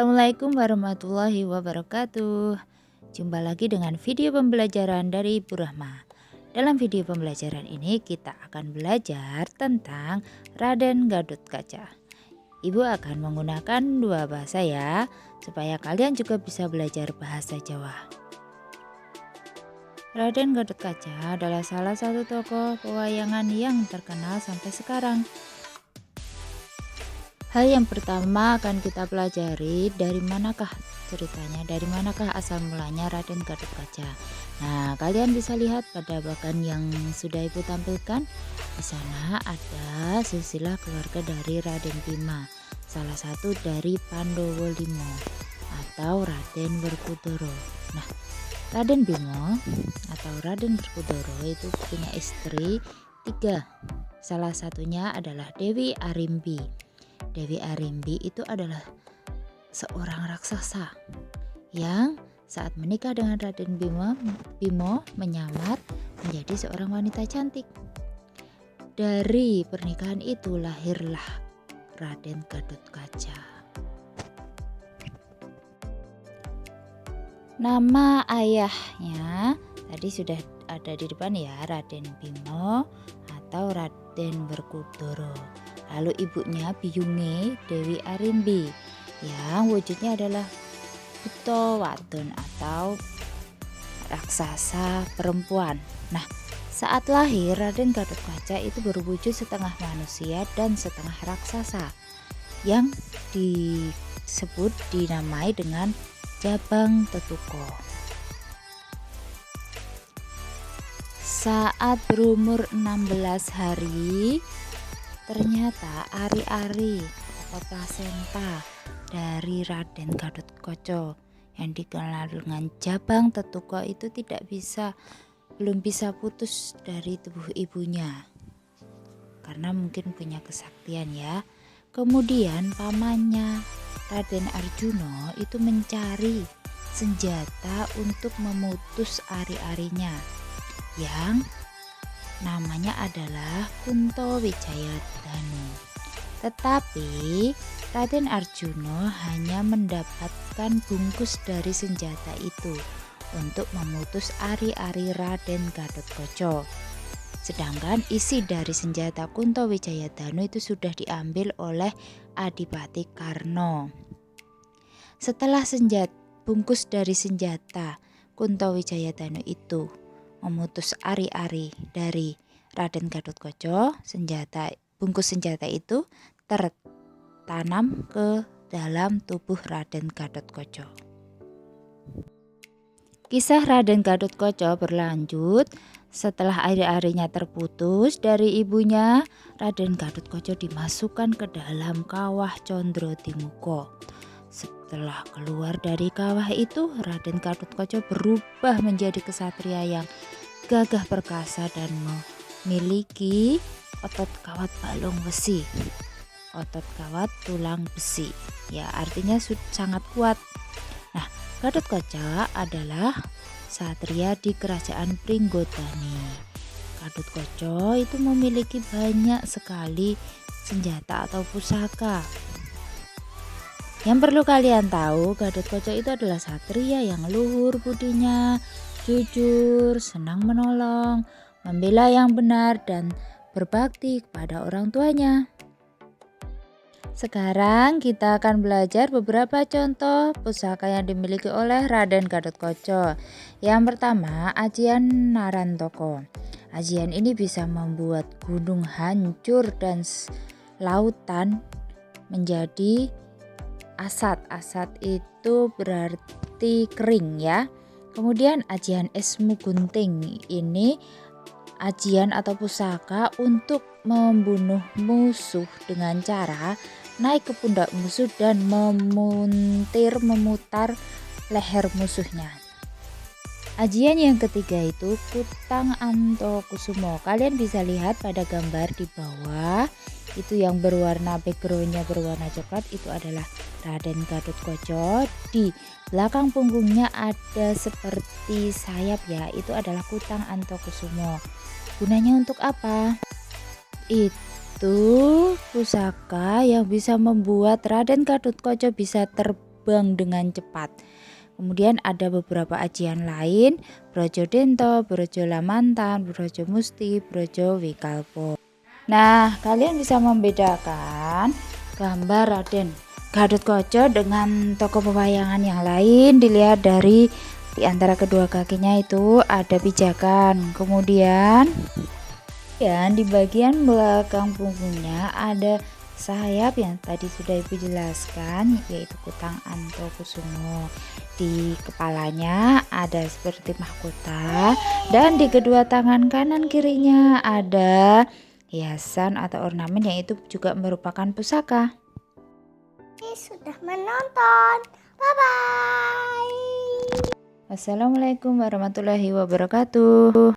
Assalamualaikum warahmatullahi wabarakatuh. Jumpa lagi dengan video pembelajaran dari Ibu Rahma. Dalam video pembelajaran ini kita akan belajar tentang Raden Gatotkaca. Ibu akan menggunakan dua bahasa ya, supaya kalian juga bisa belajar bahasa Jawa. Raden Gatotkaca adalah salah satu tokoh pewayangan yang terkenal sampai sekarang. Hal yang pertama akan kita pelajari, dari manakah ceritanya, dari manakah asal mulanya Raden Gatotkaca. Nah, kalian bisa lihat pada bagan yang sudah Ibu tampilkan. Di sana ada silsilah keluarga dari Raden Bima, salah satu dari Pandowo Limo atau Raden Werkudara. Nah, Raden Bima atau Raden Werkudara itu punya istri 3. Salah satunya adalah Dewi Arimbi. Dewi Arimbi itu adalah seorang raksasa yang saat menikah dengan Raden Bima menyamar menjadi seorang wanita cantik. Dari pernikahan itu lahirlah Raden Gatotkaca. Nama ayahnya tadi sudah ada di depan ya, Raden Bima atau Raden Werkudara. Lalu ibunya Biyunge Dewi Arimbi yang wujudnya adalah buta wadon atau raksasa perempuan. Nah, saat lahir Raden Gatotkaca itu berwujud setengah manusia dan setengah raksasa yang dinamai dengan Jabang Tetuko. Saat berumur 16 hari ternyata ari-ari atau plasenta dari Raden Gatotkaca yang dikenal dengan Jabang Tetuko itu belum bisa putus dari tubuh ibunya karena mungkin punya kesaktian ya. Kemudian pamannya Raden Arjuna itu mencari senjata untuk memutus ari-arinya yang namanya adalah Kuntowijayadanu. Tetapi Raden Arjuna hanya mendapatkan bungkus dari senjata itu untuk memutus ari-ari Raden Gatotkaca. Sedangkan isi dari senjata Kuntowijayadanu itu sudah diambil oleh Adipati Karna. Setelah bungkus dari senjata Kuntowijayadanu itu memutus ari-ari dari Raden Gatotkaca, bungkus senjata itu tertanam ke dalam tubuh Raden Gatotkaca. Kisah Raden Gatotkaca berlanjut. Setelah ari-arinya terputus dari ibunya, Raden Gatotkaca dimasukkan ke dalam kawah Condrotimuka. Setelah keluar dari kawah itu, Raden Gatotkaca berubah menjadi kesatria yang gagah perkasa dan memiliki otot kawat balung besi, otot kawat tulang besi. Ya, artinya sangat kuat. Nah, Gatotkaca adalah satria di kerajaan Pringgotani. Gatotkaca itu memiliki banyak sekali senjata atau pusaka. Yang perlu kalian tahu, Gatotkaca itu adalah satria yang luhur budinya, jujur, senang menolong, membela yang benar, dan berbakti kepada orang tuanya. Sekarang kita akan belajar beberapa contoh pusaka yang dimiliki oleh Raden Gatotkaca. Yang pertama, ajian Narantaka. Ajian ini bisa membuat gunung hancur dan lautan menjadi asat. Asat itu berarti kering ya. Kemudian ajian Esmu Gunting, ini ajian atau pusaka untuk membunuh musuh dengan cara naik ke pundak musuh dan memutar leher musuhnya. Ajian yang ketiga itu Kutang Antokusumo. Kalian bisa lihat pada gambar di bawah itu yang berwarna backgroundnya berwarna coklat, itu adalah Raden Gatotkaca. Di belakang punggungnya ada seperti sayap ya, itu adalah Kutang Antokusumo. Gunanya untuk apa? Itu pusaka yang bisa membuat Raden Gatotkaca bisa terbang terbang dengan cepat. Kemudian ada beberapa ajian lain, Brojo Dento, Brojo Lamantan, Brojo Musti, Brojo Wikalpo. Nah, kalian bisa membedakan gambar Raden Gatotkaca dengan tokoh pewayangan yang lain dilihat dari di antara kedua kakinya itu ada pijakan. Kemudian di bagian belakang punggungnya ada sayap yang tadi sudah Ibu jelaskan, yaitu kutang Antokusumo. Di kepalanya ada seperti mahkota dan di kedua tangan kanan kirinya ada hiasan atau ornamen yang itu juga merupakan pusaka. Sudah menonton. Bye bye. Wassalamualaikum warahmatullahi wabarakatuh.